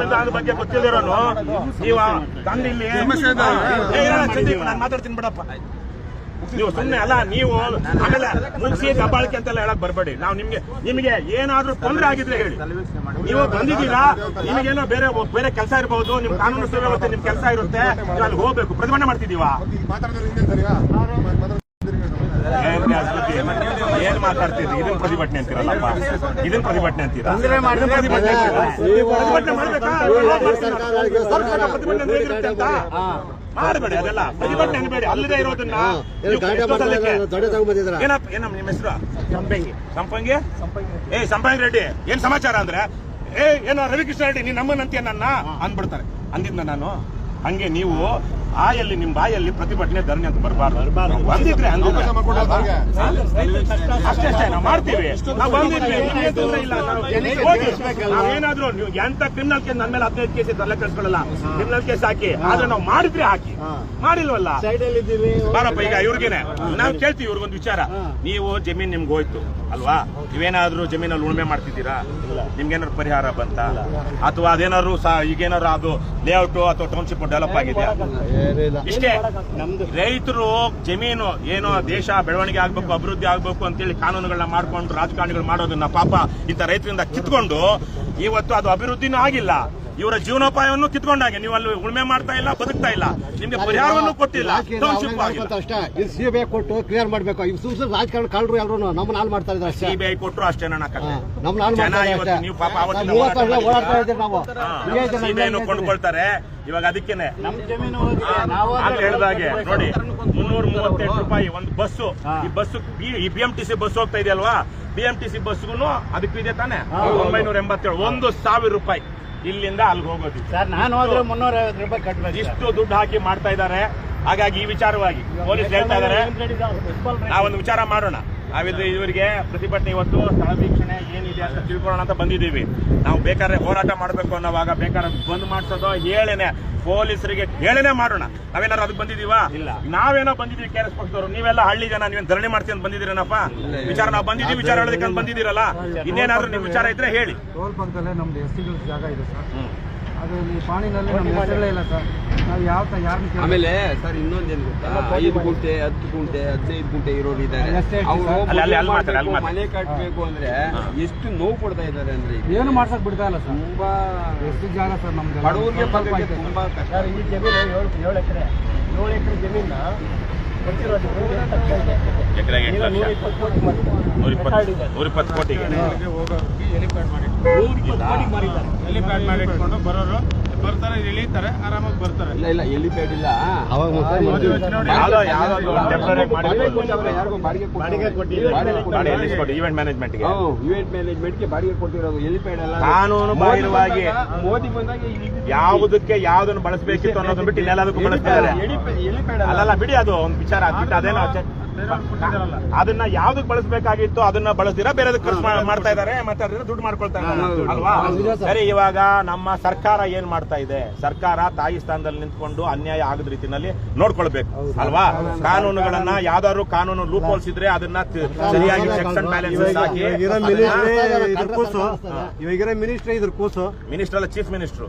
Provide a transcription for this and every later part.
ಸಂವಿಧಾನದ ಬಗ್ಗೆ ಗೊತ್ತಿರೋನು ನೀವು ತಂದು ಇಲ್ಲಿ ನಾನು ಮಾತಾಡ್ತೀನಿ ಬಿಡಪ್ಪ. ನೀವು ಸುಮ್ಮನೆ ಅಲ್ಲ, ನೀವು ಆಮೇಲೆ ಮುಗಿಸಿ ದಬ್ಬಾಳಿಕೆ ಅಂತೆಲ್ಲ ಹೇಳಕ್ ಬರಬೇಡಿ. ನಾವು ನಿಮಗೆ ಏನಾದ್ರೂ ತೊಂದರೆ ಆಗಿದ್ರೆ ಹೇಳಿ. ನೀವು ಬಂದಿದ್ದೀರಾ, ನಿಮಗೇನೋ ಬೇರೆ ಕೆಲಸ ಇರಬಹುದು, ನಿಮ್ ಕಾನೂನು ಸುವ್ಯವಸ್ಥೆ ನಿಮ್ ಕೆಲಸ ಇರುತ್ತೆ, ನೀವು ಅಲ್ಲಿ ಹೋಗ್ಬೇಕು. ಪ್ರತಿಭಟನೆ ಮಾಡ್ತಿದೀವಾ? ಏನ್ ಮಾತಾಡ್ತೀರಿ? ಇದನ್ ಪ್ರತಿಭಟನೆ ಅಂತೀರಲ್ಲಪ್ಪ, ಇದನ್ ಪ್ರತಿಭಟನೆ ಅಂತೀರಾ? ಪ್ರತಿಭಟನೆ ಮಾಡ್ಬೇಕಾ? ಪ್ರತಿಭಟನೆ ಹೇಗಿರುತ್ತೆ ಅಂತ ಮಾಡಬೇಡಿ, ಅದೆಲ್ಲ ಪ್ರತಿಭಟನೆ ಅನ್ಬೇಡಿ. ಅಲ್ಲದೆ ಇರೋದನ್ನ ಏನಮ್ಮ ನಿಮ್ಮ ಹೆಸರು? ಸಂಪಂಗಿ ಸಂಪಂಗಿ ರೆಡ್ಡಿ. ಏನ್ ಸಮಾಚಾರ ಅಂದ್ರೆ ಏನೋ ರವಿಕೃಷ್ಣ ರೆಡ್ಡಿ ನೀನ್ ನಮ್ಮನ್ನಂತೀಯ ನನ್ನ ಅಂದ್ಬಿಡ್ತಾರೆ. ಅಂದಿದ್ನ ನಾನು ಹಂಗೆ ನೀವು ಆಯಲ್ಲಿ ನಿಮ್ ಬಾಯಲ್ಲಿ ಪ್ರತಿಭಟನೆ ಧರಣಿ ಅಂತ ಬರಬಾರ್ದು. ಬಂದಿದ್ರೆ ಅಷ್ಟೇ ನಾವು ಮಾಡ್ತೀವಿ. ನಾವು ಬಂದಿದ್ವಿ, ಇಲ್ಲ ನಾವೇನಾದ್ರೂ ನೀವು ಎಂತ ಕ್ರಿಮಿನಲ್ ಕೇಸ್ ನನ್ನ ಮೇಲೆ 15 ಕೇಸ್ ತಲೆ ಕಳ್ಸ್ಕೊಳ್ಳಲ್ಲ. ಕ್ರಿಮಿನಲ್ ಕೇಸ್ ಹಾಕಿ, ಆದ್ರೆ ನಾವು ಮಾಡಿದ್ರೆ ಹಾಕಿ, ಮಾಡಿಲ್ವಲ್ಲ ಬಾರಪ್ಪ. ಈಗ ಇವ್ರಿಗೇನೆ ನಾವು ಕೇಳ್ತೀವಿ, ಇವ್ರಿಗೊಂದು ವಿಚಾರ. ನೀವು ಜಮೀನ್ ನಿಮ್ಗೆ ಹೋಯ್ತು ಅಲ್ವಾ? ನೀವೇನಾದ್ರೂ ಜಮೀನಲ್ಲಿ ಉಳುಮೆ ಮಾಡ್ತಿದ್ದೀರಾ? ನಿಮ್ಗೇನಾದ್ರು ಪರಿಹಾರ ಬಂತ? ಅಥವಾ ಅದೇನಾದ್ರು ಈಗೇನಾದ್ರು ಅದು ಲೇಔಟ್ ಅಥವಾ ಟೌನ್ಶಿಪ್ ಡೆವಲಪ್ ಆಗಿದೆಯಾ? ಇಷ್ಟೇ. ರೈತರು ಜಮೀನು ಏನೋ ದೇಶ ಬೆಳವಣಿಗೆ ಆಗ್ಬೇಕು, ಅಭಿವೃದ್ಧಿ ಆಗ್ಬೇಕು ಅಂತೇಳಿ ಕಾನೂನುಗಳನ್ನ ಮಾಡ್ಕೊಂಡು ರಾಜಕಾರಣಿಗಳು ಮಾಡೋದನ್ನ ಪಾಪ ಇಂಥ ರೈತರಿಂದ ಕಿತ್ಕೊಂಡು ಇವತ್ತು ಅದು ಅಭಿವೃದ್ಧಿನೂ ಆಗಿಲ್ಲ. ಇವರ ಜೀವನೋಪಾಯವನ್ನು ಕಿತ್ಕೊಂಡಾಗೆ ನೀವು ಅಲ್ಲಿ ಉಳುಮೆ ಮಾಡ್ತಾ ಇಲ್ಲ, ಬದುಕ್ತಾ ಇಲ್ಲ, ನಿಮ್ಗೆ ಪರಿಹಾರವನ್ನು ಕೊಟ್ಟಿಲ್ಲ. ಸಿಬಿಐ ಕೊಟ್ಟು ಕ್ಲಿಯರ್ ಮಾಡ್ಬೇಕು. ರಾಜಕಾರಣ ಕಾಳರು ಯಾರು ನಮ್ಮನ್ನ ಹಾಳು ಮಾಡ್ತಾ ಇದ್ದಾರೆ. ಸಿಬಿಐ ಕೊಟ್ಟರು ಅಷ್ಟೇ ನನ್ನ ನೀವು ಪಾಪ ಸಿಬಿಐ ಕೊಂಡ್ಕೊಳ್ತಾರೆ. ಇವಾಗ ಅದಕ್ಕೇನೆ ಹೇಳಿದಾಗೆ ನೋಡಿ, 338 ರೂಪಾಯಿ ಒಂದು ಬಸ್ಸು. ಈ ಬಸ್ಸು ಈ BMTC ಬಸ್ ಹೋಗ್ತಾ ಇದೆಯಲ್ವಾ? BMTC ಬಸ್ಗೂ ಅದಕ್ಕೂ ಇದೆ ತಾನೆ 987. 1,000 ರೂಪಾಯಿ ಇಲ್ಲಿಂದ ಅಲ್ಲಿಗೆ ಹೋಗೋದು. ನಾನು ಹೋದ್ರೆ 350 ರೂಪಾಯಿ ಕಟ್ಟಬೇಕು. ಇಷ್ಟು ದುಡ್ಡು ಹಾಕಿ ಮಾಡ್ತಾ ಇದ್ದಾರೆ. ಹಾಗಾಗಿ ಈ ವಿಚಾರವಾಗಿ ಪೊಲೀಸ್ ಹೇಳ್ತಾ ಇದ್ದಾರೆ, ನಾವೊಂದು ವಿಚಾರ ಮಾಡೋಣ. ನಾವಿದ್ರೆ ಇವರಿಗೆ ಪ್ರತಿಭಟನೆ ಇವತ್ತು ಸ್ಥಳ ವೀಕ್ಷಣೆ ಏನಿದೆ ಅಂತ ತಿಳ್ಕೊಳ್ಳೋಣ ಅಂತ ಬಂದಿದ್ದೀವಿ. ನಾವು ಬೇಕಾದ್ರೆ ಹೋರಾಟ ಮಾಡಬೇಕು ಅನ್ನೋವಾಗ ಬೇಕಾದ್ರೆ ಬಂದ್ ಮಾಡ್ಸೋದು ಹೇಳೇನೆ, ಪೊಲೀಸರಿಗೆ ಹೇಳೇನೆ ಮಾಡೋಣ. ನಾವೇನಾರು ಅದಕ್ಕೆ ಬಂದಿದೀವಾ? ಇಲ್ಲ. ನಾವೇನೋ ಬಂದಿದೀವಿ KRS ಪಕ್ಷದವರು. ನೀವೆಲ್ಲ ಹಳ್ಳಿ ಜನ, ನೀವೇನು ಧರಣಿ ಮಾಡ್ತೀವಿ ಅಂತ ಬಂದಿದ್ದೀರನಪ್ಪ? ವಿಚಾರ ನಾವು ಬಂದಿದ್ದೀವಿ, ವಿಚಾರ ಹೇಳೋದಕ್ಕೆ ಅಂತ ಬಂದಿದ್ದೀರಲ್ಲ. ಇನ್ನೇನಾದ್ರೂ ನಿಮ್ ವಿಚಾರ ಇದ್ರೆ ಹೇಳಿ. ಟೋಲ್ ಪಕ್ಕದಲ್ಲೇ ನಮ್ದು ಎಸ್ಟಿಗಳ ಜಾಗ ಇದೆ ಸರ್. ಅದು ಇಲ್ಲಿ ಪಾಣಿನಲ್ಲಿ ನಮ್ಮ ಹೆಸರೇ ಇಲ್ಲ ಸರ್. ನಾವು ಯಾವ ಯಾರು ಆಮೇಲೆ ಸರ್ ಇನ್ನೊಂದೇನು ಗೊತ್ತಾ, 5 ಗುಂಟೆ 10 ಗುಂಟೆ 15 ಗುಂಟೆ ಇರೋರು ಇದ್ದಾರೆ. ಮನೆ ಕಟ್ಟಬೇಕು ಅಂದ್ರೆ ಎಷ್ಟು ನೋವು ಪಡ್ತಾ ಇದ್ದಾರೆ ಅಂದ್ರೆ ಏನು ಮಾಡ್ಸಕ್ ಬಿಡ್ತಾ ಇಲ್ಲ ಸರ್. ತುಂಬಾ ಎಷ್ಟು ಜಾಗ ಸರ್ ನಮ್ದು ಬಡವರಿಗೆ ತುಂಬಾ ಕಷ್ಟ. ಈ ಜಮೀನು 7 ಎಕರೆ ಜಮೀನ ಎಕರೆಗೆ 120 ಕೋಟಿಗೆ ಹೆಲಿಪ್ಯಾಡ್ ಮಾಡಿ ಇಟ್ಕೊಂಡು ಬರೋರು ಬರ್ತಾರೆ, ಇಳಿತಾರೆ, ಆರಾಮಾಗಿ ಬರ್ತಾರೆ. ಇಲ್ಲ ಹೆಲಿಪ್ಯಾಡ್ ಇಲ್ಲ. ಈವೆಂಟ್ ಮ್ಯಾನೇಜ್ಮೆಂಟ್ಗೆ ಬಾಡಿಗೆ ಕೊಟ್ಟಿರೋದು ಹೆಲಿಪ್ಯಾಡ್ ಅಲ್ಲ. ಕಾನೂನು ಬಾಹಿರವಾಗಿ ಮೋದಿ ಬಂದಾಗ ಯಾವುದಕ್ಕೆ ಯಾವ್ದನ್ನು ಬಳಸಬೇಕಿತ್ತು ಅನ್ನೋದನ್ನ ಬಿಟ್ಟು ಇನ್ನೆಲ್ಲದಕ್ಕೂ ಬಳಸ್ತಿದ್ದಾರೆ. ಅಲ್ಲಲ್ಲ ಬಿಡಿ, ಅದು ಒಂದು ವಿಚಾರ ಆಗ್ಬಿಟ್ಟು ಅದೇನೋ ಅದನ್ನ ಯಾವ್ದಕ್ ಬಳಸಬೇಕಾಗಿತ್ತು ಅದನ್ನ ಬಳಸ್ತೀರಾ, ಬೇರೆ ಖರ್ಚು ಮಾಡ್ತಾ ಇದಾರೆ, ಮತ್ತೆ ಅದನ್ನ ದುಡ್ಡು ಮಾಡ್ಕೊಳ್ತಾ ಇದ್ದಾರೆ ಅಲ್ವಾ? ಸರಿ, ಇವಾಗ ನಮ್ಮ ಸರ್ಕಾರ ಏನ್ ಮಾಡ್ತಾ ಇದೆ? ಸರ್ಕಾರ ತಾಯಿ ಸ್ಥಾನದಲ್ಲಿ ನಿಂತ್ಕೊಂಡು ಅನ್ಯಾಯ ಆಗದ ರೀತಿನಲ್ಲಿ ನೋಡ್ಕೊಳ್ಬೇಕು ಅಲ್ವಾ? ಕಾನೂನುಗಳನ್ನ ಯಾವ್ದಾದ್ರು ಕಾನೂನು ಲೂಪ್ ಹೋಲ್ಸ್ ಇದ್ರೆ ಅದನ್ನ ಸರಿಯಾಗಿ checks and balances hockey. Minister ಅಲ್ಲ, ಚೀಫ್ ಮಿನಿಸ್ಟರ್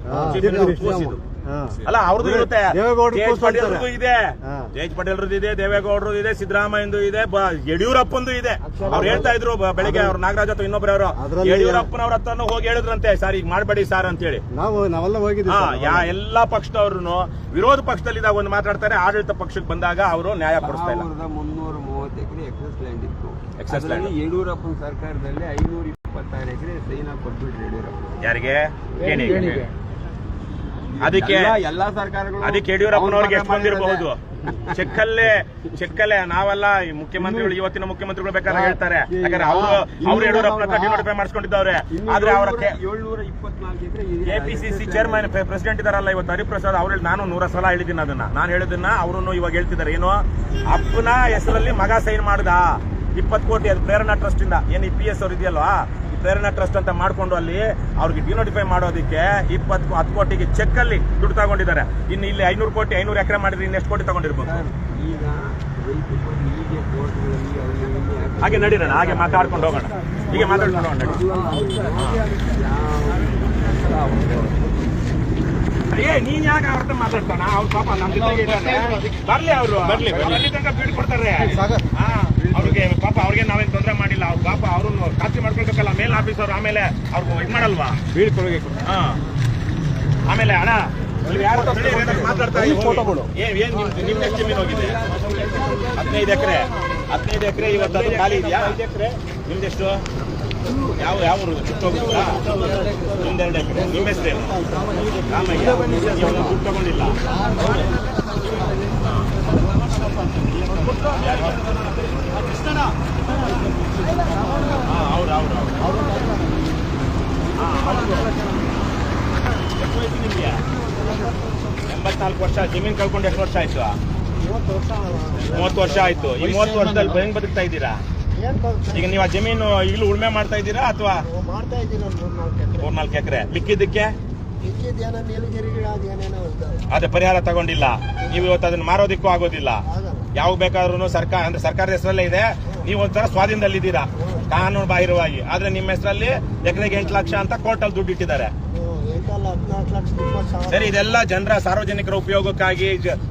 ಅಲ್ಲ, ಅವ್ರದ್ದು ಇರುತ್ತೆ, ದೇವೇಗೌಡರದ್ದು ಇದೆ, ಜಯಂತ್ ಪಟೇಲ್ರದ್ದು ಇದೆ, ದೇವೇಗೌಡರದ್ದು ಇದೆ, ಸಿದ್ದರಾಮಯ್ಯಂದು ಇದೆ, ಯಡಿಯೂರಪ್ಪಂದು ಇದೆ. ಅವ್ರು ಹೇಳ್ತಾ ಇದ್ರು ಬೆಳಿಗ್ಗೆ, ಅವ್ರು ನಾಗರಾಜ್ ಅಥವಾ ಇನ್ನೊಬ್ಬರವರು ಯಡಿಯೂರಪ್ಪನವ್ರ ಹತ್ರ ಹೋಗಿ ಹೇಳಿದ್ರಂತೆ, ಸರ್ ಈಗ ಮಾಡ್ಬೇಡಿ ಸರ್ ಅಂತ ಹೇಳಿ. ಎಲ್ಲಾ ಪಕ್ಷದವ್ರು ವಿರೋಧ ಪಕ್ಷದಲ್ಲಿದ್ದಾಗ ಒಂದು ಮಾತಾಡ್ತಾರೆ, ಆಡಳಿತ ಪಕ್ಷಕ್ಕೆ ಬಂದಾಗ ಅವರು ನ್ಯಾಯ ಕೊಡಿಸ್ತಾ ಇಲ್ಲ. 330 ಎಕರೆ ಎಕ್ಸೆಸ್ ಲ್ಯಾಂಡ್ ಇತ್ತು. ಯಡಿಯೂರಪ್ಪನ ಸರ್ಕಾರದಲ್ಲಿ 526 ಎಕರೆ ಸೈನ್ ಹಾಕಿ ಕೊಟ್ಬಿಟ್ರು ಯಡಿಯೂರಪ್ಪ. ಯಾರಿಗೆ? ಅದಕ್ಕೆ ಎಲ್ಲಾ ಸರ್ಕಾರಗಳು ಅದಕ್ಕೆ ಯಡಿಯೂರಪ್ಪನವ್ರಿಗೆ ಎಷ್ಟು ಬಂದಿರಬಹುದು? ಚೆಕ್ಕಲ್ಲೇ ನಾವೆಲ್ಲ ಮುಖ್ಯಮಂತ್ರಿಗಳು, ಇವತ್ತಿನ ಮುಖ್ಯಮಂತ್ರಿಗಳು ಬೇಕಾದ್ರೆ ಹೇಳ್ತಾರೆ, ಯಾಕಂದ್ರೆ ಅವರು ಯಡಿಯೂರಪ್ಪನ ಹತ್ರ ಡಿನೋಟಿಫೈ ಮಾಡಿಸ್ಕೊಂಡಿದ್ದವ್ರೆ. ಆದ್ರೆ ಅವರ 724 ಎಕರೆ KPCC ಚೇರ್ಮನ್ ಪ್ರೆಸಿಡೆಂಟ್ ಇದಾರಲ್ಲ ಇವತ್ತು ಹರಿಪ್ರಸಾದ್, ಅವ್ರು ನಾನು 100 ಸಲ ಹೇಳಿದ್ದೀನಿ ಅದನ್ನ. ನಾನು ಹೇಳಿದ್ದನ್ನ ಅವರು ಇವಾಗ ಹೇಳ್ತಿದ್ದಾರೆ. ಏನು, ಅಪ್ಪನ ಹೆಸರಲ್ಲಿ ಮಗ ಸೈನ್ ಮಾಡ್ದ 20 ಕೋಟಿ, ಅದು ಪ್ರೇರಣಾ ಟ್ರಸ್ಟ್ ಇಂದ. ಏನು PS ಅವ್ರು ಇದೆಯಲ್ವಾ, ಪ್ರೇರಣಾ ಟ್ರಸ್ಟ್ ಅಂತ ಮಾಡ್ಕೊಂಡು ಅಲ್ಲಿ ಅವ್ರಿಗೆ ಡಿನೋಟಿಫೈ ಮಾಡೋದಕ್ಕೆ 10 ಕೋಟಿಗೆ ಚೆಕ್ ಅಲ್ಲಿ ದುಡ್ಡು ತಗೊಂಡಿದ್ದಾರೆ. ಇನ್ನು ಇಲ್ಲಿ 500 ಕೋಟಿ 500 ಎಕರೆ ಮಾಡಿದ್ರೆ ಇನ್ನೆಷ್ಟು ಕೋಟಿ ತಗೊಂಡಿರ್ಬೋದು? ಹಾಗೆ ನಡೀರೋಣ, ಹಾಗೆ ಮಾತಾಡ್ಕೊಂಡು ಹೋಗೋಣ, ಹೀಗೆ ಮಾತಾಡ್ಕೊಂಡು ಹೋಗೋಣ. ನೀನ್ ಯಾಕೆ ಅವ್ರ ಮಾತಾಡ್ತಾನ? ಅವ್ರ ಪಾಪ ನಮ್ ಜೊತೆಗೆ ಇದ್ದಾರೆ. ಬರ್ಲಿ ಅವರು ಅಲ್ಲಿ ತನಕ ಬೀಡ್ ಕೊಡ್ತಾರೆ. ಅವ್ರಿಗೆ ಪಾಪ ಅವ್ರಿಗೆ ನಾವೇನ್ ತೊಂದರೆ ಮಾಡಿಲ್ಲ. ಅವ್ರ ಪಾಪ ಅವ್ರನ್ನ ಖಾತ್ರಿ ಮಾಡ್ಕೊಳ್ಬೇಕಲ್ಲ ಮೇಲ್ ಆಫೀಸರ್. ಆಮೇಲೆ ಅವ್ರಿಗೆ ಇದ್ ಮಾಡಲ್ವಾ ಬೀಡ್ ಕೊಡಬೇಕು. ಆಮೇಲೆ ಅಣ್ಣ ಮಾತಾಡ್ತಾ ಫೋಟೋಗಳು ಏನ್ ನಿಮ್ ಎಷ್ಟು ಜಮೀನು ಹೋಗಿದೆ? 15 ಎಕರೆ. 15 ಎಕರೆ ಇವತ್ತು ಅದು ಖಾಲಿ ಇದೆಯಾ? 5 ಎಕರೆ ನಿಮ್ದೆಷ್ಟು? ಯಾವ ಊರು? ಚಿಕ್ಕೋಗುತ್ತಾ? ನಿಮ್ದು 2 ಎಕರೆ. ನಿಮ್ಮ ಹೆಸರೇನು? ರಾಮಯ್ಯ. ದುಡ್ಡು ತಗೊಂಡಿಲ್ಲ. ಎಷ್ಟು ವಯಸ್ಸು ನಿಮ್ಗೆ? 84 ವರ್ಷ. ಜಮೀನ್ ಕಳ್ಕೊಂಡು ಎಷ್ಟು ವರ್ಷ ಆಯ್ತು? 30 ವರ್ಷ ಆಯ್ತು. ಈ 30 ವರ್ಷದಲ್ಲಿ ಹೆಂಗ್ ಬದುಕ್ತಾ ಇದ್ದೀರಾ? ಈಗ ನೀವು ಆ ಜಮೀನು ಈಗಲೂ ಉಳ್ಮೆ ಮಾಡ್ತಾ ಇದ್ದೀರಾ ಅಥವಾ? 3-4 ಎಕರೆ. ಮಿಕ್ಕಿದ್ದಕ್ಕೆ ಅದೇ ಪರಿಹಾರ ತಗೊಂಡಿಲ್ಲ. ನೀವು ಇವತ್ತು ಅದನ್ನ ಮಾರೋದಿಕ್ಕೂ ಆಗೋದಿಲ್ಲ. ಯಾವಾಗ ಬೇಕಾದ್ರೂ ಸರ್ಕಾರದ ಹೆಸರಲ್ಲೇ ಇದೆ. ನೀವು ಒಂಥರ ಸ್ವಾಧೀನದಲ್ಲಿದ್ದೀರಾ ಕಾನೂನು ಬಾಹಿರವಾಗಿ. ಆದ್ರೆ ನಿಮ್ಮ ಹೆಸರಲ್ಲಿ ಎಕರೆಗೆ 8 ಲಕ್ಷ ಅಂತ ಕೋರ್ಟಲ್ಲಿ ದುಡ್ಡು ಇಟ್ಟಿದ್ದಾರೆ. ಸರಿ, ಇದೆಲ್ಲ ಜನರ ಸಾರ್ವಜನಿಕರ ಉಪಯೋಗಕ್ಕಾಗಿ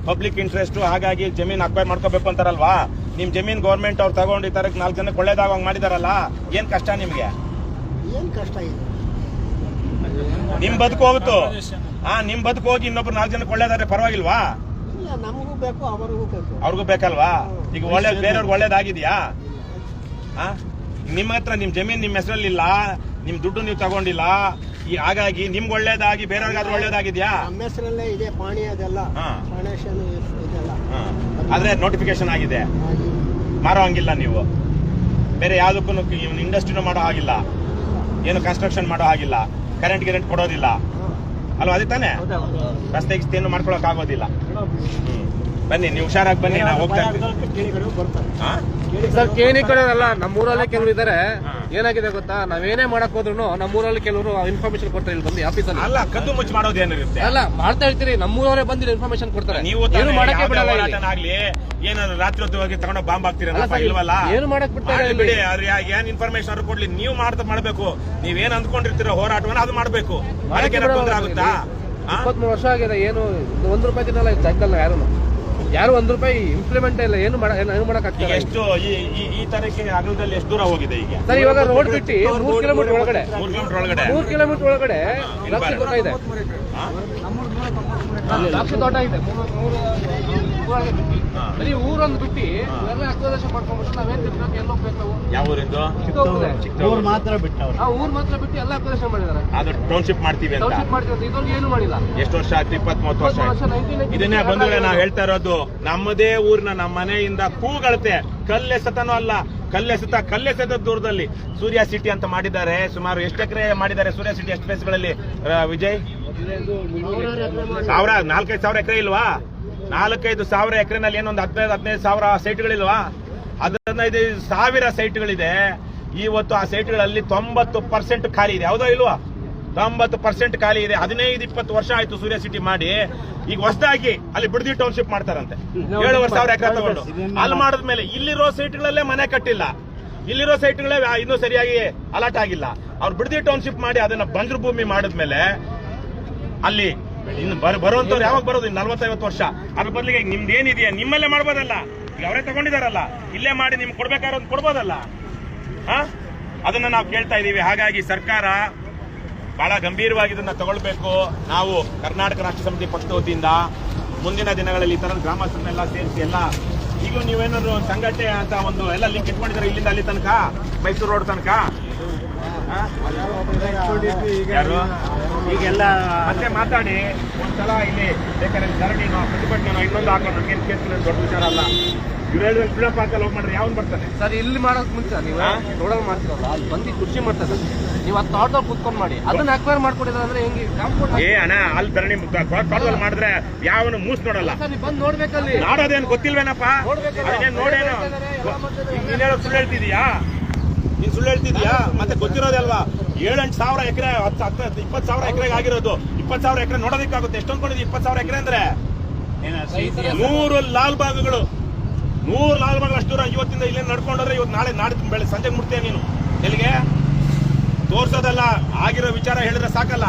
ಪಬ್ಲಿಕ್ ಇಂಟ್ರೆಸ್ಟ್. ಹಾಗಾಗಿ ಜಮೀನ್ ಅಕ್ವೈರ್ ಮಾಡ್ಕೋಬೇಕು ಅಂತಾರಲ್ವಾ? ನಿಮ್ ಜಮೀನ್ ಗೌರ್ಮೆಂಟ್ ಅವ್ರು ತಗೊಂಡು ಈ ತರ 4 ಜನಕ್ಕೆ ಒಳ್ಳೇದಾಗಂಗ್ ಮಾಡಿದಾರಲ್ಲ. ಏನ್ ಕಷ್ಟ ನಿಮ್ಗೆ? ನಿಮ್ ಬದುಕು ಹೋಗುತ್ತೋ? ನಿಮ್ ಬದುಕು ಹೋಗಿ ಇನ್ನೊಬ್ರು 4 ಜನಕ್ಕೆ ಒಳ್ಳೇದಾದ್ರೆ ಪರವಾಗಿಲ್ವಾ? ಅವ್ರಿಗೂ ಬೇಕಲ್ವಾ? ಈಗ ಒಳ್ಳೇದ್ ಬೇರೆಯವ್ರಿಗೆ ಒಳ್ಳೇದಾಗಿದ್ಯಾ? ನಿಮ್ಮ ಹತ್ರ ನಿಮ್ ಜಮೀನ್ ನಿಮ್ ಹೆಸರಲ್ಲಿಲ್ಲ, ನಿಮ್ ದುಡ್ಡು ನೀವು ತಗೊಂಡಿಲ್ಲ. ಹಾಗಾಗಿ ನಿಮ್ಗೆ ಒಳ್ಳೇದಾಗಿ ಬೇರೆಯವ್ರಿಗಾದ್ರೂ ಒಳ್ಳೇದಾಗಿದ್ಯಾ? ಆದ್ರೆ ನೋಟಿಫಿಕೇಶನ್ ಆಗಿದೆ. ಮಾರೋ ಹಂಗಿಲ್ಲ ನೀವು. ಬೇರೆ ಯಾವ್ದಕ್ಕೂ ಇಂಡಸ್ಟ್ರಿನೂ ಮಾಡೋ ಹಾಗಿಲ್ಲ, ಏನು ಕನ್ಸ್ಟ್ರಕ್ಷನ್ ಮಾಡೋ ಹಾಗಿಲ್ಲ, ಕರೆಂಟ್ ಗಿರೆಂಟ್ ಕೊಡೋದಿಲ್ಲ ಅಲ್ವಾ? ಅದೇ ತಾನೆ? ರಸ್ತೆ ಗಿಸ್ತೆಯನ್ನು ಮಾಡ್ಕೊಳಕ್ ಆಗೋದಿಲ್ಲ. ಬನ್ನಿ, ನೀವು ಹುಷಾರಾಗಿ ಬನ್ನಿ. ನಾವು ಹೋಗ್ತಾ ಸರ್, ಕೇಣಿ ಕಡೆಯವರೆಲ್ಲ ನಮ್ಮೂರಲ್ಲೇ ಕೆಲವರು ಇದ್ದಾರೆ. ಏನಾಗಿದೆ ಗೊತ್ತಾ, ನಾವೇನೇ ಮಾಡಕ್ ಹೋದ್ರು ನಮ್ಮೂರಲ್ಲಿ ಕೆಲವರು ಇನ್ಫಾರ್ಮೇಶನ್ ಕೊಡ್ತಾರೆ. ಇಲ್ಲಿ ಬಂದು ಆಫೀಸಲ್ಲಿ ಅಲ್ಲ, ಕದ್ದು ಮುಚ್ಚಿ ಮಾಡೋದೇನಿರುತ್ತೆ? ಅಲ್ಲ, ಮಾಡ್ತಾ ಇರ್ತೀರಿ. ನಮ್ಮೂರವರೇ ಬಂದು ಇನ್ಫಾರ್ಮೇಶನ್ ಕೊಡ್ತಾರೆ. ನೀವು ಹೋರಾಟನಾಗ್ಲಿ ಏನಾದ್ರು ರಾತ್ರಿ ಹೊತ್ತು ಹೋಗಿ ತಗೊಂಡು ಬಾಂಬ್ ಹಾಕ್ತೀರಲ್ಲ, ಇಲ್ವಲ್ಲ? ಏನು ಮಾಡಕ್ ಬಿಡ್ತಾರೆ ಬಿಡಿ. ಏನ್ ಇನ್ಫಾರ್ಮೇಶನ್ ಅವ್ರು ಕೊಡ್ಲಿ, ನೀವು ಮಾಡ್ಬೇಕು. ನೀವೇನ್ ಅಂದ್ಕೊಂಡಿರ್ತೀರೋ ಹೋರಾಟವನ್ನ ಅದು ಮಾಡ್ಬೇಕು. ಅದಕ್ಕೆ ತೊಂದರೆ ಆಗುತ್ತಾ? 23 ವರ್ಷ ಆಗಿದೆ. ಏನು 1 ರೂಪಾಯಿ ತಿನ್ನಲ್ಲ ಜಾಗದಲ್ಲಿ ಯಾರು 1 ರೂಪಾಯಿ ಇಂಪ್ಲಿಮೆಂಟ್ ಇಲ್ಲ. ಏನು ಮಾಡಕ್ ಆಗ್ತದೆ? ಎಷ್ಟು ಈ ತರಕ್ಕೆ ಅಗಲದಲ್ಲಿ ಎಷ್ಟು ದೂರ ಹೋಗಿದೆ ಈಗ? ಸರ್, ಇವಾಗ ರೋಡ್ ಬಿಟ್ಟು 3 ಕಿಲೋಮೀಟರ್ ಒಳಗಡೆ 3 ಕಿಲೋಮೀಟರ್ ಒಳಗಡೆ ದ್ರಾಕ್ಷಿ ತೋಟ ಇದೆ. ದ್ರಾಕ್ಷಿ ತೋಟ ಇದೆ. ಬರೀ ಊರೊಂದು ಬಿಟ್ಟು ಎಲ್ಲ ಅಕ್ವದೇಶ ಮಾಡ್ಕೊಂಡ್ಬಿಟ್ಟು ನಾವೇನ್ ತಿಳ್ಕೊಂಡು ಎಲ್ಲ ಹೋಗ್ಬೇಕು? ಯಾವ ಊರಿಂದು? ಊರ್ ಮಾತ್ರ ಬಿಟ್ಟು ಊರ್ ಮಾತ್ರ ಬಿಟ್ಟು ಎಲ್ಲ ಅಕ್ವದೇಶ ಮಾಡಿದ್ದಾರೆ. ಅದು ಟೌನ್ಶಿಪ್ ಮಾಡ್ತೀವಿ ಅಂತ. ಟೌನ್ಶಿಪ್ ಮಾಡ್ತೀವಿ. ಇದೊಂದು ಏನು ಮಾಡಿಲ್ಲ. ಎಷ್ಟು ವರ್ಷ ಆಯ್ತು? 20-30 ವರ್ಷ ಆಯ್ತು. ಇದನ್ನೇ ಬಂಧುಗಳೇ ನಾವು ಹೇಳ್ತಾ ಇರೋದು. ನಮ್ಮದೇ ಊರಿನ ನಮ್ಮ ಮನೆಯಿಂದ ಕೂಗಳತೆ ಕಲ್ಲೆಸತನೂ ಅಲ್ಲ, ಕಲ್ಲೆಸೆತ ದೂರದಲ್ಲಿ ಸೂರ್ಯ ಸಿಟಿ ಅಂತ ಮಾಡಿದ್ದಾರೆ. ಸುಮಾರು ಎಷ್ಟು ಎಕರೆ ಮಾಡಿದ್ದಾರೆ ಸೂರ್ಯ ಸಿಟಿ? ಎಷ್ಟು ಪ್ಲೇಸ್ಗಳಲ್ಲಿ ವಿಜಯ್? 4-5 ಸಾವಿರ ಎಕರೆ ಇಲ್ವಾ? 4-5 ಸಾವಿರ ಎಕರೆನಲ್ಲಿ ಏನೊಂದು 15 ಸಾವಿರ ಸೈಟ್ಗಳಿಲ್ವಾ? 15,000 ಸೈಟ್ಗಳಿದೆ. ಇವತ್ತು ಆ ಸೈಟ್ಗಳಲ್ಲಿ 90% ಖಾಲಿ ಇದೆ. ಹೌದೋ ಇಲ್ವಾ? 90% ಖಾಲಿ ಇದೆ. 15-20 ವರ್ಷ ಆಯ್ತು ಸೂರ್ಯ ಸಿಟಿ ಮಾಡಿ. ಈಗ ಹೊಸದಾಗಿ ಅಲ್ಲಿ ಬಿಡದಿ ಟೌನ್ಶಿಪ್ ಮಾಡ್ತಾರಂತೆ. 7,000 ಎಕರೆ ತಗೊಂಡು ಅಲ್ಲಿ ಮಾಡಿದ್ಮೇಲೆ ಇಲ್ಲಿರೋ ಸೈಟ್ಗಳಲ್ಲೇ ಮನೆ ಕಟ್ಟಿಲ್ಲ. ಇಲ್ಲಿರೋ ಸೈಟ್ಗಳೇ ಇನ್ನೂ ಸರಿಯಾಗಿ ಅಲಾಟ್ ಆಗಿಲ್ಲ. ಅವ್ರು ಬಿಡದಿ ಟೌನ್ಶಿಪ್ ಮಾಡಿ ಅದನ್ನ ಬಂಜರು ಭೂಮಿ ಮಾಡಿದ್ಮೇಲೆ ಅಲ್ಲಿ ಇನ್ನು ಬರುವಂತವ್ರು ಯಾವಾಗ ಬರೋದು? 40-50 ವರ್ಷ. ಅದ್ರ ಬದಲಿಗೆ ನಿಮ್ದೇನಿದೆಯಾ ನಿಮ್ಮಲ್ಲೇ ಮಾಡ್ಬೋದಲ್ಲ? ಈಗ ಅವರೇ ತಗೊಂಡಿದಾರಲ್ಲ, ಇಲ್ಲೇ ಮಾಡಿ ನಿಮ್ಗೆ ಕೊಡ್ಬೇಕಾರೋದು ಕೊಡ್ಬೋದಲ್ಲ? ಅದನ್ನ ನಾವು ಕೇಳ್ತಾ ಇದೀವಿ. ಹಾಗಾಗಿ ಸರ್ಕಾರ ಬಹಳ ಗಂಭೀರವಾಗಿ ಇದನ್ನ ತಗೊಳ್ಬೇಕು. ನಾವು ಕರ್ನಾಟಕ ರಾಷ್ಟ್ರ ಸಮಿತಿ ಪಕ್ಷದ ವತಿಯಿಂದ ಮುಂದಿನ ದಿನಗಳಲ್ಲಿ ಈ ತರ ಗ್ರಾಮಸ್ಥರನ್ನೆಲ್ಲ ಸೇರಿಸಿ ಎಲ್ಲ ಈಗ ನೀವೇನಾದ್ರು ಸಂಘಟನೆ ಅಂತ ಒಂದು ಎಲ್ಲ ಲಿಂಕ್ ಇಟ್ಕೊಂಡಿದ್ದಾರೆ ಇಲ್ಲಿಂದ ಅಲ್ಲಿ ತನಕ, ಮೈಸೂರು ರೋಡ್ ತನಕ. ಯಾರು ಈಗೆಲ್ಲ ಮತ್ತೆ ಮಾತಾಡಿ ಒಂದ್ಸಲ ಇಲ್ಲಿ ಬೇಕಾದ್ರೆ ಧರಣಿನೋ ಪ್ರತಿಭಟನೆನೋ ಇನ್ನೊಂದು ಹಾಕೊಂಡು ನಮ್ಗೇನು ಕೇಸ್ ದೊಡ್ಡ ವಿಚಾರ ಅಲ್ಲ. ಇವ್ರು ಹೇಳಿದ್ರೆ ಫ್ರೀಡಮ್ ಪಾರ್ಕ್ ಅಲ್ಲಿ ಹೋಗಿ ಮಾಡ್ರಿ, ಯಾವನ್ ಬರ್ತಾನೆ? ಸರ್, ಇಲ್ಲಿ ಮಾಡೋಕ್ ಮುಂಚೆ ನೀವು ರೋಡಲ್ಲಿ ಮಾಡ್ತಿರಲ್ಲ, ಅಲ್ಲಿ ಬಂದು ಕೃಷಿ ಮಾಡ್ತಾರೆ. ನೀವು ಅದು ತೋಟದಲ್ಲಿ ಕುತ್ಕೊಂಡ್ ಮಾಡಿ ಅದನ್ನ ಅಕ್ವೈರ್ ಮಾಡ್ಕೊಂಡಿದ್ರೆ ಅಂದ್ರೆ ಹೆಂಗೆ? ಅಣ್ಣ ಅಲ್ಲಿ ಧರಣಿ ತೋಟದಲ್ಲಿ ಮಾಡಿದ್ರೆ ಯಾವನು ಮೂಸ್ ನೋಡಲ್ಲ. ಬಂದು ನೋಡ್ಬೇಕಲ್ಲಿ. ನೋಡೋದೇನು ಗೊತ್ತಿಲ್ವೇನಪ್ಪ? ಅದನ್ನೇನು ನೋಡೇನು? ನೀನ್ ಹೇಳೋ ಸುಳ್ಳು ಹೇಳ್ತಿದ್ಯಾ? ನೀನ್ ಸುಳ್ಳು ಹೇಳ್ತಿದ್ಯಾ? ಮತ್ತೆ ಗೊತ್ತಿರೋದೇ ಅಲ್ವಾ? 7-8 ಸಾವಿರ ಎಕರೆ 20 ಸಾವಿರ ಎಕರೆಗೆ ಆಗಿರೋದು. 20 ಸಾವಿರ ಎಕರೆ ನೋಡೋದಕ್ಕಾಗುತ್ತೆ? ಎಷ್ಟು ಅನ್ಕೊಂಡಿದ್ವಿ? 20 ಸಾವಿರ ಎಕರೆ ಅಂದ್ರೆ 100 ಲಾಲ್ ಬಾಗ್ಗಳು. 100 ಲಾಲ್ ಬಾಗ್ ಅಷ್ಟು ದೂರ ಇವತ್ತಿಂದ ಇಲ್ಲೇ ನಡ್ಕೊಂಡ್ರೆ ಇವತ್ತು ನಾಳೆ ಬೆಳೆ ಸಂಜೆಗೆ ಮುಟ್ತೇನೆ ನೀನು. ಎಲ್ಲಿಗೆ ತೋರ್ಸೋದಲ್ಲ, ಆಗಿರೋ ವಿಚಾರ ಹೇಳಿದ್ರೆ ಸಾಕಲ್ಲ.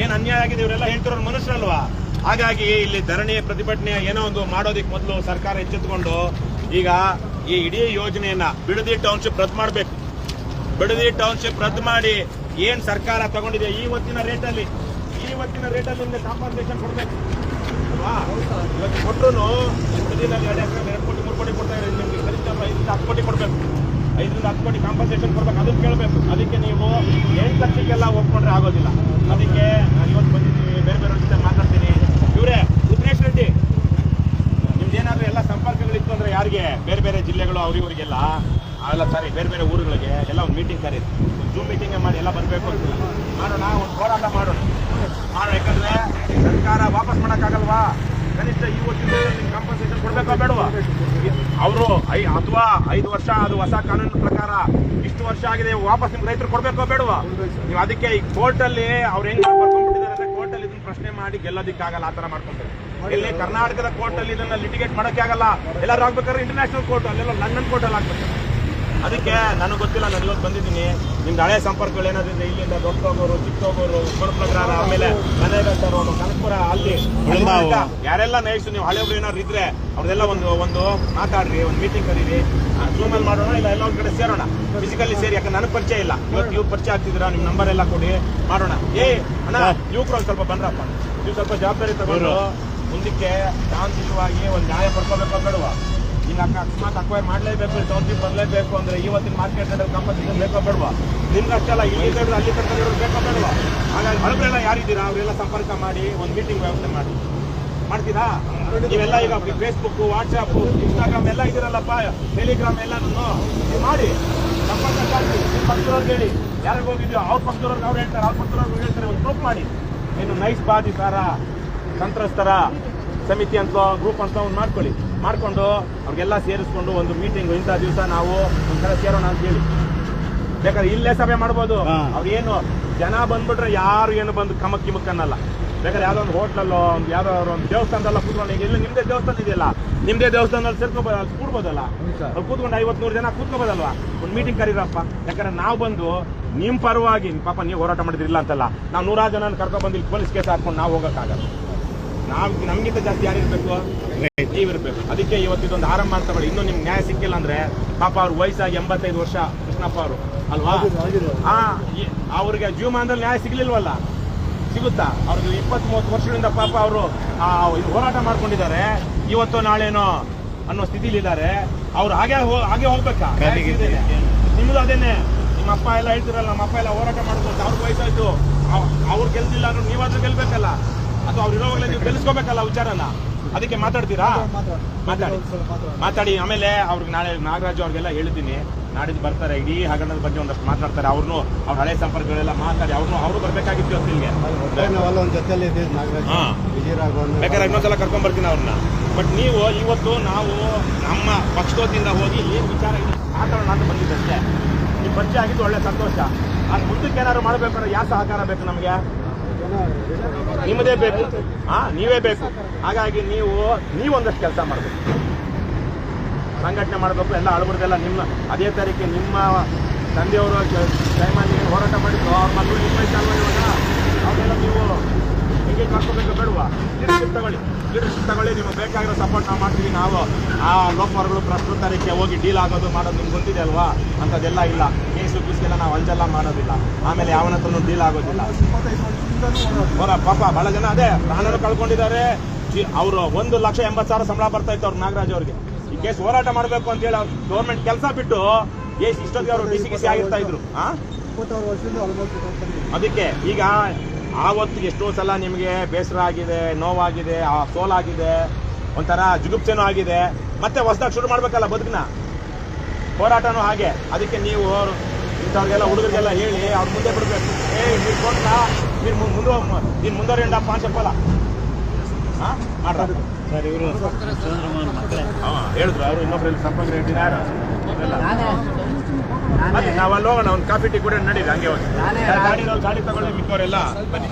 ಏನ್ ಅನ್ಯಾಯ ಆಗಿದೆ ಇವರೆಲ್ಲ ಹೇಳ್ತಿರೋ ಮನುಷ್ಯರಲ್ವಾ? ಹಾಗಾಗಿ ಇಲ್ಲಿ ಧರಣಿ ಪ್ರತಿಭಟನೆ ಏನೋ ಒಂದು ಮಾಡೋದಕ್ಕೆ ಮೊದಲು ಸರ್ಕಾರ ಎಚ್ಚೆತ್ತುಕೊಂಡು ಈಗ ಈ ಇಡೀ ಯೋಜನೆಯನ್ನ ಬಿಡದಿ ಟೌನ್ಶಿಪ್ ರದ್ದು ಮಾಡಬೇಕು. ಬಿಡದಿ ಟೌನ್ಶಿಪ್ ರದ್ದು ಮಾಡಿ ಏನ್ ಸರ್ಕಾರ ತಗೊಂಡಿದೆ ಇವತ್ತಿನ ರೇಟಲ್ಲಿ ನಿಮ್ಗೆ ಕಾಂಪನ್ಸೇಷನ್ ಕೊಡ್ಬೇಕು ಅಲ್ವಾ? ಇವತ್ತು ಕೊಟ್ಟರು ಬಿಡದಿನಲ್ಲಿ 2 ಎಕರೆ 2 ಕೋಟಿ 3 ಕೋಟಿ ಕೊಡ್ತಾ ಇದ್ದಾರೆ. ನಿಮ್ಗೆ ಕನಿಷ್ಠ 5 ರಿಂದ 10 ಕೋಟಿ ಕೊಡ್ಬೇಕು. 5 ರಿಂದ 10 ಕೋಟಿ ಕಾಂಪನ್ಸೇಷನ್ ಕೊಡ್ಬೇಕು. ಅದನ್ನ ಕೇಳಬೇಕು. ಅದಕ್ಕೆ ನೀವು 8 ಲಕ್ಷಕ್ಕೆಲ್ಲ ಒಪ್ಕೊಂಡ್ರೆ ಆಗೋದಿಲ್ಲ. ಅದಕ್ಕೆ ನಾನು ಇವತ್ತು ಬಂದಿದ್ದೀನಿ, ಬೇರೆ ಬೇರೆ ಜೊತೆ ಮಾತಾಡ್ತೀನಿ. ಇವರೇ ಉದ್ರೇಶ್ ರೆಡ್ಡಿ, ನಿಮ್ದೇನಾದ್ರೂ ಎಲ್ಲ ಸಂಪರ್ಕಗಳಿತ್ತು ಅಂದ್ರೆ ಯಾರಿಗೆ ಬೇರೆ ಬೇರೆ ಜಿಲ್ಲೆಗಳು ಅವರಿವರಿಗೆಲ್ಲ ಅಲ್ಲ ಸಾರಿ ಬೇರೆ ಬೇರೆ ಊರುಗಳಿಗೆ ಎಲ್ಲ ಒಂದು ಮೀಟಿಂಗ್ ಕರೀರಿ, ಒಂದು ಜೂಮ್ ಮೀಟಿಂಗ್ ಮಾಡಿ ಎಲ್ಲ ಬರಬೇಕು ಅಂತಿಲ್ಲ. ಮಾಡೋಣ, ಒಂದು ಹೋರಾಟ ಮಾಡೋಣ. ಯಾಕಂದ್ರೆ ಸರ್ಕಾರ ವಾಪಸ್ ಮಾಡೋಕ್ಕಾಗಲ್ವಾ? ಕನಿಷ್ಠ ಈ ವರ್ಷದಿಂದ ಕಾಂಪನ್ಸೇಷನ್ ಕೊಡ್ಬೇಕಾ ಬೇಡವಾ? ಅವರು ಅಥವಾ 5 ವರ್ಷ ಅದು ಹೊಸ ಕಾನೂನು ಪ್ರಕಾರ ಇಷ್ಟು ವರ್ಷ ಆಗಿದೆ, ವಾಪಸ್ ನಿಮ್ಗೆ ರೈತರು ಕೊಡ್ಬೇಕೋ ಬೇಡವಾ? ನೀವು ಅದಕ್ಕೆ ಈ ಕೋರ್ಟಲ್ಲಿ ಅವ್ರು ಹೆಂಗ್ ಬರ್ಕೊಂಡ್ಬಿಟ್ಟಿದ್ದಾರೆ ಅಂದ್ರೆ ಕೋರ್ಟಲ್ಲಿ ಇದನ್ನ ಪ್ರಶ್ನೆ ಮಾಡಿ ಗೆಲ್ಲೋದಿಕ್ಕಾಗಲ್ಲ. ಆ ತರ ಮಾಡ್ಕೊಂಡ್ರೆ ಇಲ್ಲಿ ಕರ್ನಾಟಕದ ಕೋರ್ಟಲ್ಲಿ ಇದನ್ನ ಲಿಟಿಗೇಟ್ ಮಾಡೋಕೆ ಆಗಲ್ಲ. ಎಲ್ಲರೂ ಆಗ್ಬೇಕಾದ್ರೆ ಇಂಟರ್ನ್ಯಾಷನಲ್ ಕೋರ್ಟ್, ಅಲ್ಲೆಲ್ಲ ಲಂಡನ್ ಕೋರ್ಟಲ್ಲಿ ಆಗ್ಬೇಕು. ಅದಕ್ಕೆ ನನಗೆ ಗೊತ್ತಿಲ್ಲ, ನಾನು ಇವತ್ತು ಬಂದಿದ್ದೀನಿ. ನಿಮ್ದು ಹಳೆ ಸಂಪರ್ಕಗಳು ಏನಾದ್ರೆ ಇಲ್ಲಿಂದ ದೊಡ್ಡೋಗೋರು, ಚಿಕ್ಕೋಗೋರು, ಕೊಡಪ್ಲಗ್ರಾರ, ಆಮೇಲೆ ಮನೆಗಟ್ಟರು, ಕನಕಪುರ, ಅಲ್ಲಿ ಯಾರೆಲ್ಲ ನೈಸು ನೀವು ಹಳೆಯವರು ಏನಾದ್ರು ಇದ್ರೆ ಅವ್ರದೆಲ್ಲ ಒಂದು ಮಾತಾಡ್ರಿ, ಒಂದು ಮೀಟಿಂಗ್ ಕರೀರಿ, ಜೂಮಲ್ಲಿ ಮಾಡೋಣ, ಇಲ್ಲ ಎಲ್ಲ ಒಂದ್ ಕಡೆ ಸೇರೋಣ, ಫಿಸಿಕಲಿ ಸೇರಿ. ಯಾಕಂದ್ರೆ ನನಗೆ ಪರಿಚಯ ಇಲ್ಲ. ಇವತ್ತು ಇವ್ರು ಪರಿಚಯ ಆಗ್ತಿದ್ದೀರಾ, ನಿಮ್ಮ ನಂಬರ್ ಎಲ್ಲ ಕೊಡಿ, ಮಾಡೋಣ. ಅಣ್ಣ ಯುವಕರು ಒಂದು ಸ್ವಲ್ಪ ಬಂದ್ರಪ್ಪ, ನೀವು ಸ್ವಲ್ಪ ಜವಾಬ್ದಾರಿ ತಗೊಂಡು ಮುಂದಕ್ಕೆ ಶಾಂತಿಯುತವಾಗಿ ಒಂದು ನ್ಯಾಯ ಪಡ್ಕೋಬೇಕು ಬೇಡವಾ? ಈಗ ಅಕಸ್ಮಾತ್ ಅಕ್ವೈರ್ ಮಾಡಲೇಬೇಕು, ಟೌನ್ಶಿಪ್ ಬರಲೇಬೇಕು ಅಂದ್ರೆ ಇವತ್ತಿನ ಮಾರ್ಕೆಟ್ ರೇಟ್ ಕಾಂಪನ್ಸೇಷನ್ ಬೇಕೋ ಬೇಡವಾ? ನಿಮ್ಗೆ ಅಷ್ಟೆಲ್ಲ ಇಲ್ಲಿ ತಡೆದು ಅಲ್ಲಿ ತಡೆದು ಬೇಕೋ ಬೇಡವಾ? ಹಾಗಾಗಿ ಹೊರಗಡೆಲ್ಲ ಯಾರಿದ್ದೀರಾ ಅವರೆಲ್ಲ ಸಂಪರ್ಕ ಮಾಡಿ ಒಂದು ಮೀಟಿಂಗ್ ವ್ಯವಸ್ಥೆ ಮಾಡ್ತೀರಾ? ನೀವೆಲ್ಲ ಈಗ ಫೇಸ್ಬುಕ್, ವಾಟ್ಸ್ಆಪ್, ಇನ್ಸ್ಟಾಗ್ರಾಮ್ ಎಲ್ಲ ಇದ್ದೀರಲ್ಲಪ್ಪ, ಟೆಲಿಗ್ರಾಮ್ ಎಲ್ಲ ನೀವು ಮಾಡಿ ಸಂಪರ್ಕ ಸಾಕಿ. ನಿಮ್ಮ ಪಕ್ಷದವ್ರಿಗೆ ಹೇಳಿ, ಯಾರಿಗೆ ಹೋಗಿದ್ಯೋ ಅವ್ರ ಪಕ್ಷದವ್ರಿಗೆ ಅವ್ರು ಹೇಳ್ತಾರೆ, ಅವ್ರ ಪಕ್ಷದವ್ರಿಗೆ ಹೇಳ್ತಾರೆ. ಒಂದು ಗ್ರೂಪ್ ಮಾಡಿ, ಏನು ನೈಸ್ ಬಾಧಿತರ ಸಂತ್ರಸ್ತರ ಸಮಿತಿ ಅಂತ ಗ್ರೂಪ್ ಅಂತ ಒಂದು ಮಾಡ್ಕೊಂಡು ಅವ್ರಿಗೆಲ್ಲ ಸೇರಿಸ್ಕೊಂಡು ಒಂದು ಮೀಟಿಂಗ್ ಇಂಥ ದಿವಸ ನಾವು ಒಂದ್ಸಲ ಸೇರೋಣ ಅಂತ ಹೇಳಿ. ಬೇಕಾದ್ರೆ ಇಲ್ಲೇ ಸಭೆ ಮಾಡ್ಬೋದು. ಅವ್ರೇನು ಜನ ಬಂದ್ಬಿಟ್ರೆ ಯಾರು ಏನು ಬಂದು ಕಿಮಕ್ ಅನ್ನಲ್ಲ. ಬೇಕಾದ್ರೆ ಯಾವ್ದೋ ಒಂದು ಹೋಟ್ಲಲ್ಲೋ ಯಾವ್ದಾದ್ರು ಒಂದು ದೇವಸ್ಥಾನದಲ್ಲ ಕೂತ್ಕೊಂಡು, ಈಗ ಇಲ್ಲಿ ನಿಮ್ದೇ ದೇವಸ್ಥಾನ ಇದೆಯಲ್ಲ, ನಿಮ್ದೇ ದೇವಸ್ಥಾನದಲ್ಲಿ ಕೂಡ್ಬೋದಲ್ಲ, ಅವ್ರು ಕೂತ್ಕೊಂಡು 50-100 ಜನ ಕೂತ್ಕೋಬೋದಲ್ವಾ? ಒಂದು ಮೀಟಿಂಗ್ ಕರೀರಪ್ಪ. ಯಾಕಂದ್ರೆ ನಾವು ಬಂದು ನಿಮ್ ಪರವಾಗಿ, ಪಾಪ ನೀವು ಹೋರಾಟ ಮಾಡಿದ್ರಿಲ್ಲ ಅಂತಲ್ಲ, ನಾವು 100 ಜನ ಕರ್ಕೊಂಡು ಬಂದು ಇಲ್ಲಿ ಪೊಲೀಸ್ ಕೇಸ್ ಹಾಕೊಂಡು ನಾವು ಹೋಗೋಕ್ಕಾಗಲ್ಲ. ನಮ್ಗಿಂತ ಜಾಸ್ತಿ ಯಾರಿರ್ಬೇಕು? ನೀವಿರ್ಬೇಕು. ಅದಕ್ಕೆ ಇವತ್ತಿದೊಂದು ಆರಂಭ ಅಂತ ಮಾಡಿ. ಇನ್ನೂ ನಿಮ್ಗೆ ನ್ಯಾಯ ಸಿಕ್ಕಿಲ್ಲ ಅಂದ್ರೆ ಪಾಪ ಅವ್ರ ವಯಸ್ಸಾಗಿ 85 ವರ್ಷ ಕೃಷ್ಣಪ್ಪ ಅವರು ಅಲ್ವಾ? ಅವ್ರಿಗೆ ಜೀವಮಾನದಲ್ಲಿ ನ್ಯಾಯ ಸಿಗ್ಲಿಲ್ವಲ್ಲ, ಸಿಗುತ್ತಾ? ಅವ್ರಿಗೆ 20-30 ವರ್ಷಗಳಿಂದ ಪಾಪ ಅವರು ಹೋರಾಟ ಮಾಡ್ಕೊಂಡಿದ್ದಾರೆ. ಇವತ್ತು ನಾಳೇನೋ ಅನ್ನೋ ಸ್ಥಿತಿಲಿದ್ದಾರೆ. ಅವ್ರು ಹಾಗೆ ಹೋಗ್ಬೇಕಾ? ನಿಮ್ದು ಅದೇನೆ. ನಿಮ್ಮ ಅಪ್ಪ ಎಲ್ಲ ಹೇಳ್ತಿರಲ್ಲ, ನಮ್ಮ ಅಪ್ಪ ಎಲ್ಲ ಹೋರಾಟ ಮಾಡ್ಕೊಂಡು ಅವ್ರಿಗೆ ವಯಸ್ಸಾಯ್ತು, ಅವ್ರು ಗೆಲ್ದಿಲ್ಲ ಅಂದ್ರೆ ನೀವಾದ್ರೂ ಗೆಲ್ಬೇಕಲ್ಲ, ಅಥವಾ ಅವ್ರು ಇರೋವಾಗಲೇ ನೀವು ಗೆಲ್ಲಿಸ್ಕೋಬೇಕಲ್ಲ ವಿಚಾರನ. ಅದಕ್ಕೆ ಮಾತಾಡ್ತೀರಾ? ಮಾತಾಡಿ. ಆಮೇಲೆ ಅವ್ರಿಗೆ ನಾಳೆ ನಾಗರಾಜು ಅವ್ರಿಗೆಲ್ಲ ಹೇಳಿದ್ದೀನಿ, ನಾಡಿದ್ದು ಬರ್ತಾರೆ, ಇಡೀ ಹಗರಣದ ಬಗ್ಗೆ ಒಂದಷ್ಟು ಮಾತಾಡ್ತಾರೆ. ಅವ್ರನ್ನೂ ಅವ್ರ ಹಳೆ ಸಂಪರ್ಕಗಳೆಲ್ಲ ಮಾತಾಡಿ ಅವರು ಬರ್ಬೇಕಾಗಿತ್ತು ಇವತ್ತಿಗೆ. ಬೇಕಾದ್ರೆ ಇನ್ನೊಂದ್ಸಲ ಕರ್ಕೊಂಡ್ ಬರ್ತೀನಿ ಅವ್ರನ್ನ. ಬಟ್ ನೀವು ಇವತ್ತು ನಾವು ನಮ್ಮ ಪಕ್ಷದೊತ್ತಿಂದ ಹೋಗಿ ಏನು ವಿಚಾರ ಮಾತಾಡೋಣ ಅಂತ ಬಂದಿದ್ದಷ್ಟೇ. ನೀವು ಪರಿಚಯ ಆಗಿದ್ದು ಒಳ್ಳೆ ಸಂತೋಷ. ಅದು ಮುಂದಕ್ಕೆ ಏನಾದ್ರು ಮಾಡಬೇಕಂದ್ರೆ ಯಾವ ಸಹಕಾರ ಬೇಕು ನಮಗೆ? ನಿಮ್ಮದೇ ಬೇಕು, ನೀವೇ ಬೇಕು. ಹಾಗಾಗಿ ನೀವೊಂದಷ್ಟು ಕೆಲಸ ಮಾಡಬೇಕು, ಸಂಘಟನೆ ಮಾಡಬೇಕು. ಎಲ್ಲ ಅಳಬಡ್ದೆಲ್ಲ ನಿಮ್ಮ ಅದೇ ತಾರೀಕಿಗೆ ನಿಮ್ಮ ತಂದೆಯವರು ಟೈಮಲ್ಲಿ ಹೋರಾಟ ಮಾಡಿದ್ರು, ಅವ್ರ ಮಕ್ಕಳು ನಿಮ್ಮ ಅವೆಲ್ಲ ನೀವು ಹೆಂಗೆ ಕರ್ಕೋಬೇಕು ಬೇಡವಾ? ಲೀಡರ್ಶಿಪ್ ತಗೊಳ್ಳಿ. ನಿಮಗೆ ಬೇಕಾಗಿರೋ ಸಪೋರ್ಟ್ ನಾವು ಮಾಡ್ತೀವಿ. ನಾವು ಆ ಲೋಕವರ್ಗಳು ಪ್ರಸ್ತುತ ತಾರೀಕಿಗೆ ಹೋಗಿ ಡೀಲ್ ಆಗೋದು ಮಾಡೋದು ನಿಮ್ಗೆ ಗೊತ್ತಿದೆ ಅಲ್ವಾ? ಅಂಥದ್ದೆಲ್ಲ ಇಲ್ಲ. ಕೇಸು ಗೀಸ್ಗೆಲ್ಲ ನಾವು ಅಂಜೆಲ್ಲ ಮಾಡೋದಿಲ್ಲ. ಆಮೇಲೆ ಯಾವನ ಹತ್ರನೂ ಡೀಲ್ ಆಗೋದಿಲ್ಲ. ಪಾಪ ಬಹಳ ಜನ ಅದೇ ಪ್ರಾಣರು ಕಳ್ಕೊಂಡಿದ್ದಾರೆ. ಅವರು 1,80,000 ಸಂಬಳ ಬರ್ತಾ ಇತ್ತು ಅವ್ರು ನಾಗರಾಜ್ ಅವ್ರಿಗೆ. ಈ ಕೇಸ್ ಹೋರಾಟ ಮಾಡಬೇಕು ಅಂತ ಹೇಳಿ ಅವ್ರು ಗೌರ್ಮೆಂಟ್ ಕೆಲಸ ಬಿಟ್ಟು ಇಷ್ಟೊತ್ತಿಗೆ ಅವರು ಡಿಸಿ ಆಗಿರ್ತಾ ಇದ್ರು. ಅದಕ್ಕೆ ಈಗ ಆವತ್ತಿಗೆ ಎಷ್ಟೋ ಸಲ ನಿಮಗೆ ಬೇಸರ ಆಗಿದೆ, ನೋವಾಗಿದೆ, ಸೋಲಾಗಿದೆ, ಒಂಥರ ಜುಗುಪ್ಸೆನೂ ಆಗಿದೆ. ಮತ್ತೆ ಹೊಸದಾಗಿ ಶುರು ಮಾಡ್ಬೇಕಲ್ಲ ಬದುಕನ್ನ, ಹೋರಾಟನೂ ಹಾಗೆ. ಅದಕ್ಕೆ ನೀವು ಇಂಥವ್ರಿಗೆಲ್ಲ ಹುಡುಗರಿಗೆಲ್ಲ ಹೇಳಿ ಅವ್ರ ಮುಂದೆ ಬಿಡ್ಬೇಕು. ನೀವು ಕೊಟ್ಟ ನೀನು ಮುಂದುವರಿಯಪ್ಪ ಅಂತ చెప్పಲ್ಲ. ಮಾಡ್ರ ಹೇಳಿದ್ರು ಅವರು. ಇನ್ನೊಬ್ರಲ್ಲಿ ಸಂಪರ್ಕ ಹೇಳ್ತೀನಿ ಯಾರು ನಾವಲ್ಲಿ ಹೋಗೋಣ, ಒಂದು ಕಾಫಿ ಟೀ ಕೂಡ ನಡೀರಿ. ಹಂಗೆ ಹೋಗಿ ಗಾಡಿ ತಗೊಳ್ಳಿ, ಮಿಕ್ಕವರೆಲ್ಲ ಬನ್ನಿ.